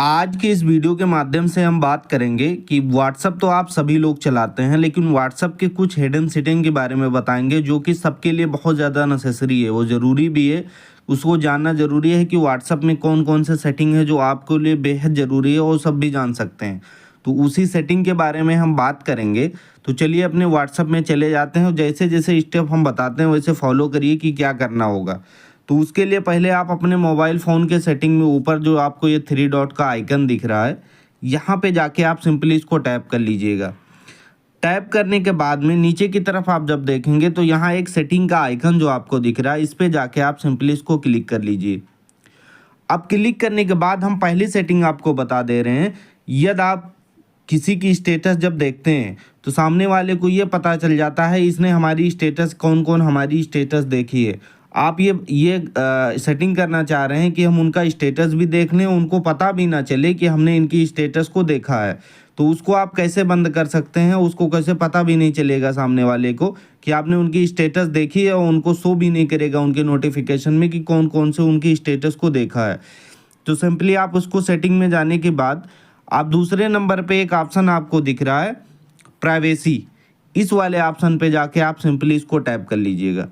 आज के इस वीडियो के माध्यम से हम बात करेंगे कि व्हाट्सअप तो आप सभी लोग चलाते हैं, लेकिन व्हाट्सअप के कुछ हिडन सेटिंग के बारे में बताएंगे जो कि सबके लिए बहुत ज़्यादा नेसेसरी है, वो ज़रूरी भी है। उसको जानना ज़रूरी है कि व्हाट्सअप में कौन कौन से सेटिंग है जो आपके लिए बेहद ज़रूरी है, वो सब भी जान सकते हैं। तो उसी सेटिंग के बारे में हम बात करेंगे। तो चलिए अपने व्हाट्सअप में चले जाते हैं और जैसे जैसे स्टेप हम बताते हैं वैसे फॉलो करिए कि क्या करना होगा। तो उसके लिए पहले आप अपने मोबाइल फ़ोन के सेटिंग में ऊपर जो आपको ये थ्री डॉट का आइकन दिख रहा है, यहाँ पे जाके आप सिंपली इसको टैप कर लीजिएगा। टैप करने के बाद में नीचे की तरफ आप जब देखेंगे तो यहाँ एक सेटिंग का आइकन जो आपको दिख रहा है, इस पे जाके आप सिंपली इसको क्लिक कर लीजिए। अब क्लिक करने के बाद हम पहली सेटिंग आपको बता दे रहे हैं। यदि आप किसी की स्टेटस जब देखते हैं तो सामने वाले को ये पता चल जाता है इसने हमारी स्टेटस कौन कौन हमारी स्टेटस देखी है। आप ये सेटिंग करना चाह रहे हैं कि हम उनका स्टेटस भी देख लें, उनको पता भी ना चले कि हमने इनकी स्टेटस को देखा है। तो उसको आप कैसे बंद कर सकते हैं, उसको कैसे पता भी नहीं चलेगा सामने वाले को कि आपने उनकी स्टेटस देखी है, और उनको शो भी नहीं करेगा उनके नोटिफिकेशन में कि कौन कौन से उनकी स्टेटस को देखा है। तो सिंपली आप उसको सेटिंग में जाने के बाद आप दूसरे नंबर पे एक ऑप्शन आपको दिख रहा है प्राइवेसी, इस वाले ऑप्शन पे जाके आप सिंपली इसको टैप कर लीजिएगा।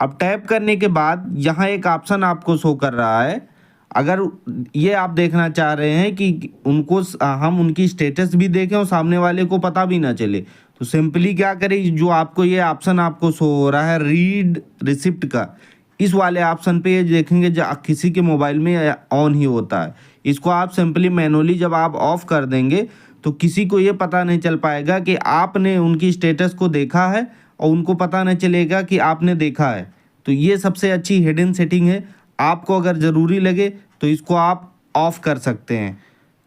अब टैप करने के बाद यहाँ एक ऑप्शन आपको शो कर रहा है, अगर ये आप देखना चाह रहे हैं कि उनको हम उनकी स्टेटस भी देखें और सामने वाले को पता भी ना चले, तो सिंपली क्या करें, जो आपको ये ऑप्शन आपको शो हो रहा है रीड रिसिप्ट का, इस वाले ऑप्शन पे ये देखेंगे जो किसी के मोबाइल में ऑन ही होता है। इसको आप सिंपली मैनुअली जब आप ऑफ कर देंगे तो किसी को ये पता नहीं चल पाएगा कि आपने उनकी स्टेटस को देखा है, और उनको पता नहीं चलेगा कि आपने देखा है। तो ये सबसे अच्छी हिडन सेटिंग है। आपको अगर ज़रूरी लगे तो इसको आप ऑफ कर सकते हैं।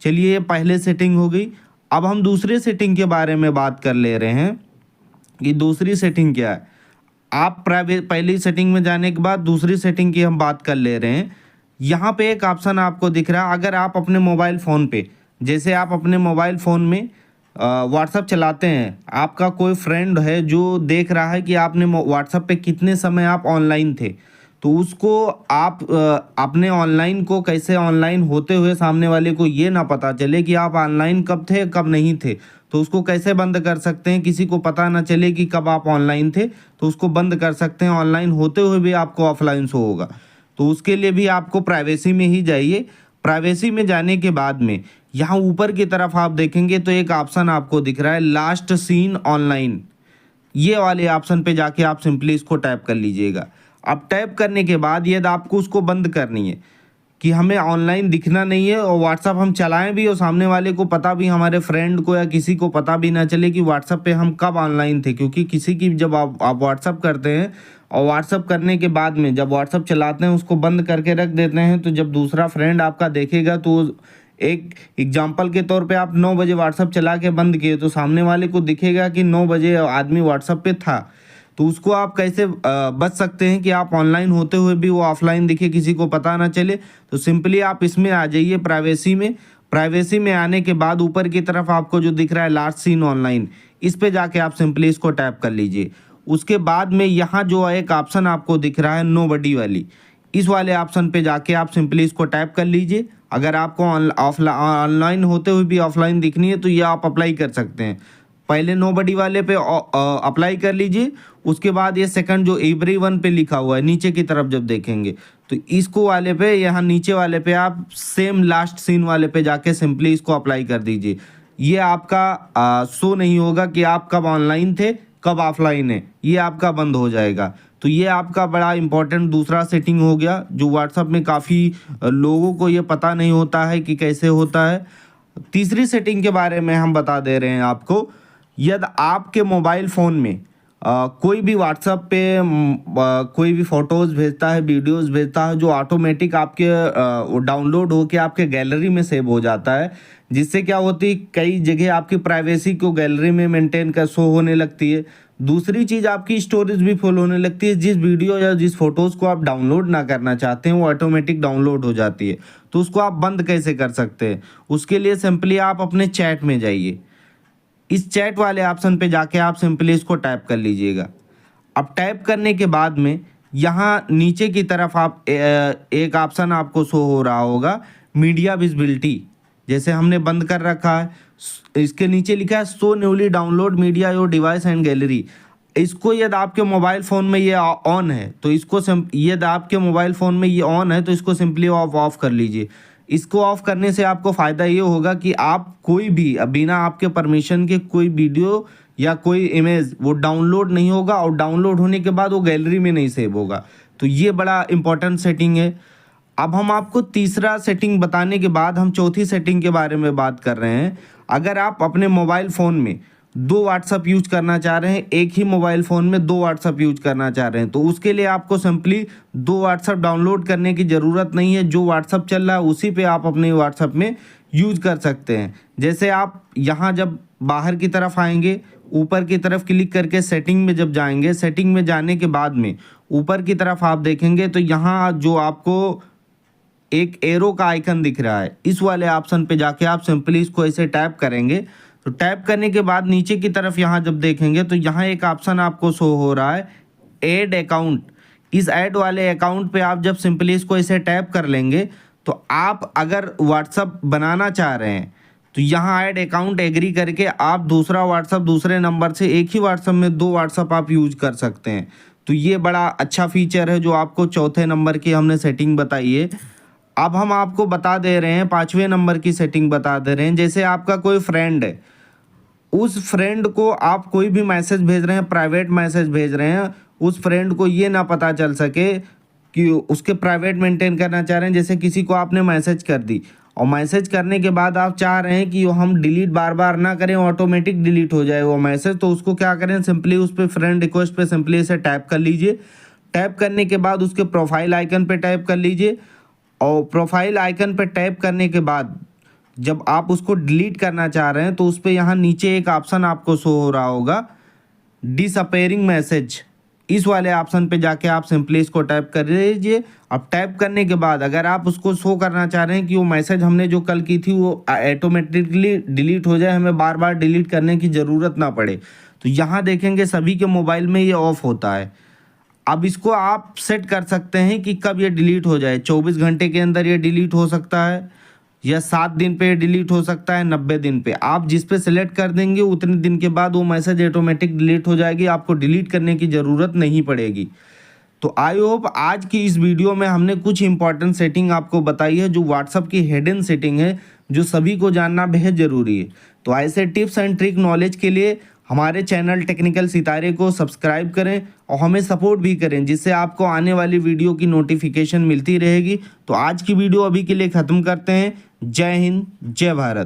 चलिए ये पहले सेटिंग हो गई। अब हम दूसरे सेटिंग के बारे में बात कर ले रहे हैं कि दूसरी सेटिंग क्या है। आप पहली सेटिंग में जाने के बाद दूसरी सेटिंग की हम बात कर ले रहे हैं। यहाँ पे एक ऑप्शन आपको दिख रहा है, अगर आप अपने मोबाइल फ़ोन पे, जैसे आप अपने मोबाइल फ़ोन में व्हाट्सअप चलाते हैं, आपका कोई फ्रेंड है जो देख रहा है कि आपने व्हाट्सअप पे कितने समय आप ऑनलाइन थे, तो उसको आप अपने ऑनलाइन को कैसे ऑनलाइन होते हुए सामने वाले को ये ना पता चले कि आप ऑनलाइन कब थे कब नहीं थे, तो उसको कैसे बंद कर सकते हैं, किसी को पता ना चले कि कब आप ऑनलाइन थे, तो उसको बंद कर सकते हैं। ऑनलाइन होते हुए भी आपको ऑफलाइन शो होगा। तो उसके लिए भी आपको प्राइवेसी में ही जाइए। प्राइवेसी में जाने के बाद में यहाँ ऊपर की तरफ आप देखेंगे तो एक ऑप्शन आपको दिख रहा है लास्ट सीन ऑनलाइन, ये वाले ऑप्शन पे जाके आप सिंपली इसको टैप कर लीजिएगा। अब टैप करने के बाद यदि आपको उसको बंद करनी है कि हमें ऑनलाइन दिखना नहीं है और व्हाट्सअप हम चलाएं भी और सामने वाले को पता भी, हमारे फ्रेंड को या किसी को पता भी ना चले कि व्हाट्सअप पे हम कब ऑनलाइन थे, क्योंकि किसी की जब आप व्हाट्सअप करते हैं और व्हाट्सअप करने के बाद में जब व्हाट्सअप चलाते हैं उसको बंद करके रख देते हैं, तो जब दूसरा फ्रेंड आपका देखेगा तो एक एग्जाम्पल के तौर पे आप 9 बजे व्हाट्सअप चला के बंद किए तो सामने वाले को दिखेगा कि 9 बजे आदमी व्हाट्सअप पे था। तो उसको आप कैसे बच सकते हैं कि आप ऑनलाइन होते हुए भी वो ऑफलाइन दिखे, किसी को पता ना चले। तो सिंपली आप इसमें आ जाइए प्राइवेसी में। प्राइवेसी में आने के बाद ऊपर की तरफ आपको जो दिख रहा है लास्ट सीन ऑनलाइन, इस पे जाके आप सिंपली इसको टैप कर लीजिए। उसके बाद में यहाँ जो एक ऑप्शन आपको दिख रहा है नोबडी वाली, इस वाले ऑप्शन पे जाके आप सिंपली इसको टैप कर लीजिए। अगर आपको ऑनलाइन होते हुए भी ऑफलाइन दिखनी है तो ये आप अप्लाई कर सकते हैं। पहले नोबडी वाले पे अप्लाई कर लीजिए, उसके बाद ये सेकंड जो एवरीवन पे लिखा हुआ है नीचे की तरफ जब देखेंगे तो इसको वाले पे, यहाँ नीचे वाले पे आप सेम लास्ट सीन वाले पे जाके सिंपली इसको अप्लाई कर दीजिए। ये आपका शो नहीं होगा कि आप कब ऑनलाइन थे कब ऑफलाइन है, ये आपका बंद हो जाएगा। तो ये आपका बड़ा इंपॉर्टेंट दूसरा सेटिंग हो गया जो व्हाट्सअप में काफ़ी लोगों को ये पता नहीं होता है कि कैसे होता है। तीसरी सेटिंग के बारे में हम बता दे रहे हैं आपको। यदि आपके मोबाइल फ़ोन में कोई भी व्हाट्सएप पे कोई भी फ़ोटोज़ भेजता है, वीडियोस भेजता है, जो ऑटोमेटिक आपके डाउनलोड होके आपके गैलरी में सेव हो जाता है, जिससे क्या होती है कई जगह आपकी प्राइवेसी को गैलरी में मेंटेन कर शो होने लगती है। दूसरी चीज़ आपकी स्टोरेज भी फुल होने लगती है, जिस वीडियो या जिस फ़ोटोज़ को आप डाउनलोड ना करना चाहते हैं वो ऑटोमेटिक डाउनलोड हो जाती है। तो उसको आप बंद कैसे कर सकते हैं, उसके लिए सिंपली आप अपने चैट में जाइए। इस चैट वाले ऑप्शन पे जाके आप सिंपली इसको टैप कर लीजिएगा। अब टैप करने के बाद में यहाँ नीचे की तरफ आप एक ऑप्शन आपको शो हो रहा होगा मीडिया विजिबिलिटी, जैसे हमने बंद कर रखा है, इसके नीचे लिखा है show newly download media your device and gallery. इसको यदि आपके मोबाइल फ़ोन में ये ऑन है तो इसको यदि आपके मोबाइल फ़ोन में ये ऑन है तो इसको सिंपली ऑफ कर लीजिए। इसको ऑफ करने से आपको फ़ायदा ये होगा कि आप कोई भी बिना आपके परमिशन के कोई वीडियो या कोई इमेज वो डाउनलोड नहीं होगा, और डाउनलोड होने के बाद वो गैलरी में नहीं सेव होगा। तो ये बड़ा इंपॉर्टेंट सेटिंग है। अब हम आपको तीसरा सेटिंग बताने के बाद हम चौथी सेटिंग के बारे में बात कर रहे हैं। अगर आप अपने मोबाइल फ़ोन में 2 व्हाट्सअप यूज करना चाह रहे हैं, एक ही मोबाइल फ़ोन में 2 व्हाट्सअप यूज करना चाह रहे हैं, तो उसके लिए आपको सिंपली 2 व्हाट्सअप डाउनलोड करने की ज़रूरत नहीं है। जो व्हाट्सअप चल रहा है उसी पे आप अपने व्हाट्सअप में यूज कर सकते हैं। जैसे आप यहाँ जब बाहर की तरफ आएंगे, ऊपर की तरफ क्लिक करके सेटिंग में जब जाएंगे, सेटिंग में जाने के बाद में ऊपर की तरफ आप देखेंगे तो यहाँ जो आपको एक एरो का आइकन दिख रहा है, इस वाले ऑप्शन पे जाके आप सिंपली इसको ऐसे टैप करेंगे। तो टैप करने के बाद नीचे की तरफ यहाँ जब देखेंगे तो यहाँ एक ऑप्शन आपको शो हो रहा है ऐड अकाउंट। इस ऐड वाले अकाउंट पे आप जब सिंपली इसको ऐसे टैप कर लेंगे तो आप अगर व्हाट्सअप बनाना चाह रहे हैं तो यहाँ ऐड अकाउंट एग्री करके आप दूसरा व्हाट्सअप दूसरे नंबर से एक ही व्हाट्सअप में 2 व्हाट्सअप आप यूज कर सकते हैं। तो ये बड़ा अच्छा फीचर है जो आपको चौथे नंबर की हमने सेटिंग बताई है। अब हम आपको बता दे रहे हैं 5वें नंबर की सेटिंग बता दे रहे हैं। जैसे आपका कोई फ्रेंड है, उस फ्रेंड को आप कोई भी मैसेज भेज रहे हैं, प्राइवेट मैसेज भेज रहे हैं, उस फ्रेंड को ये ना पता चल सके कि उसके प्राइवेट मेंटेन करना चाह रहे हैं। जैसे किसी को आपने मैसेज कर दी और मैसेज करने के बाद आप चाह रहे हैं कि हम डिलीट बार बार ना करें, ऑटोमेटिक डिलीट हो जाए वो मैसेज, तो उसको क्या करें, सिंपली उस पर फ्रेंड रिक्वेस्ट पे सिंपली इसे टैप कर लीजिए। टैप करने के बाद उसके प्रोफाइल आइकन पे टैप कर लीजिए, और प्रोफाइल आइकन पे टैप करने के बाद जब आप उसको डिलीट करना चाह रहे हैं तो उस पर यहाँ नीचे एक ऑप्शन आपको शो हो रहा होगा डिसअपेयरिंग मैसेज। इस वाले ऑप्शन पे जाके आप सिंपली इसको टैप कर लीजिए। अब टैप करने के बाद अगर आप उसको शो करना चाह रहे हैं कि वो मैसेज हमने जो कल की थी वो ऑटोमेटिकली डिलीट हो जाए, हमें बार बार डिलीट करने की ज़रूरत ना पड़े, तो यहाँ देखेंगे सभी के मोबाइल में ये ऑफ होता है। अब इसको आप सेट कर सकते हैं कि कब ये डिलीट हो जाए। 24 घंटे के अंदर ये डिलीट हो सकता है, या 7 दिन पे डिलीट हो सकता है, 90 दिन पे। आप जिस पे सिलेक्ट कर देंगे उतने दिन के बाद वो मैसेज ऑटोमेटिक डिलीट हो जाएगी, आपको डिलीट करने की ज़रूरत नहीं पड़ेगी। तो आई होप आज की इस वीडियो में हमने कुछ इंपॉर्टेंट सेटिंग आपको बताई है जो व्हाट्सअप की हिडन सेटिंग है, जो सभी को जानना बेहद ज़रूरी है। तो ऐसे टिप्स एंड ट्रिक नॉलेज के लिए हमारे चैनल टेक्निकल सितारे को सब्सक्राइब करें और हमें सपोर्ट भी करें, जिससे आपको आने वाली वीडियो की नोटिफिकेशन मिलती रहेगी। तो आज की वीडियो अभी के लिए ख़त्म करते हैं। जय हिंद, जय भारत।